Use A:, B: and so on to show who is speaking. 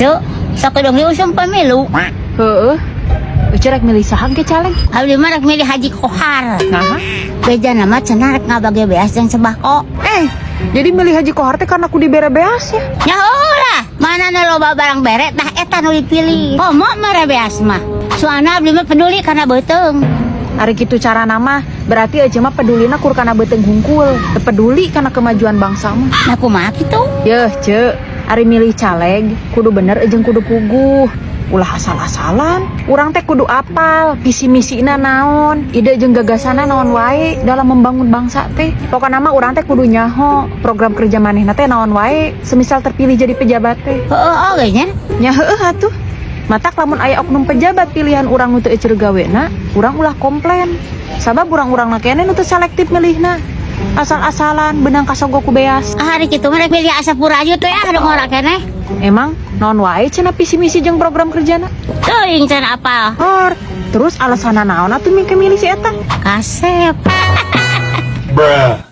A: Cuk, sok dong diusung pemilu.
B: Heeh. Ucerek milih saham ke caleg.
A: Abdi mah rek milih Haji Kohar.
B: Nah,
A: Beja nama cenah rek ngabage beas jeung sembako.
B: jadi milih Haji Kohar teh karena aku dibere beas ya.
A: Ya ulah, mana nu loba barang bere tah eta nu dipilih. Pomo mere beas mah. Soalna abdi mah peduli karena beuteung.
B: Ari kitu cara nama berarti aja mah pedulina kur kana beuteung hungkul, teu peduli kana kemajuan bangsa mah.
A: Nah kumaha kitu?
B: Yeuh, Ceu, ari milih caleg kudu bener jeung kudu puguh. Ulah asal-asalan, urang teh kudu apal visi misina naon, ide jeung gagasana naon wae dalam membangun bangsa teh. Pokona mah urang teh kudu nyaho program kerja manehna teh naon wae, semisal terpilih jadi pejabat teh.
A: Heueuh oge nya.
B: Nya heueuh atuh. Matak lamun aya oknum pejabat pilihan urang nu teu euceul gawena, urang ulah komplain. Sabab urang-urang kene nu teu selektif milihna. Asal-asalan benang kasogok ku beas.
A: Hari kitu mah rek milih Asapura aja tuh ya anu ngora keneh.
B: Emang naon wae cenah visi misi jeung program kerjana?
A: Teuing can apal.
B: Hor, terus alasanna naon atuh mingke milih si eta?
A: Kasep.
C: Bruh.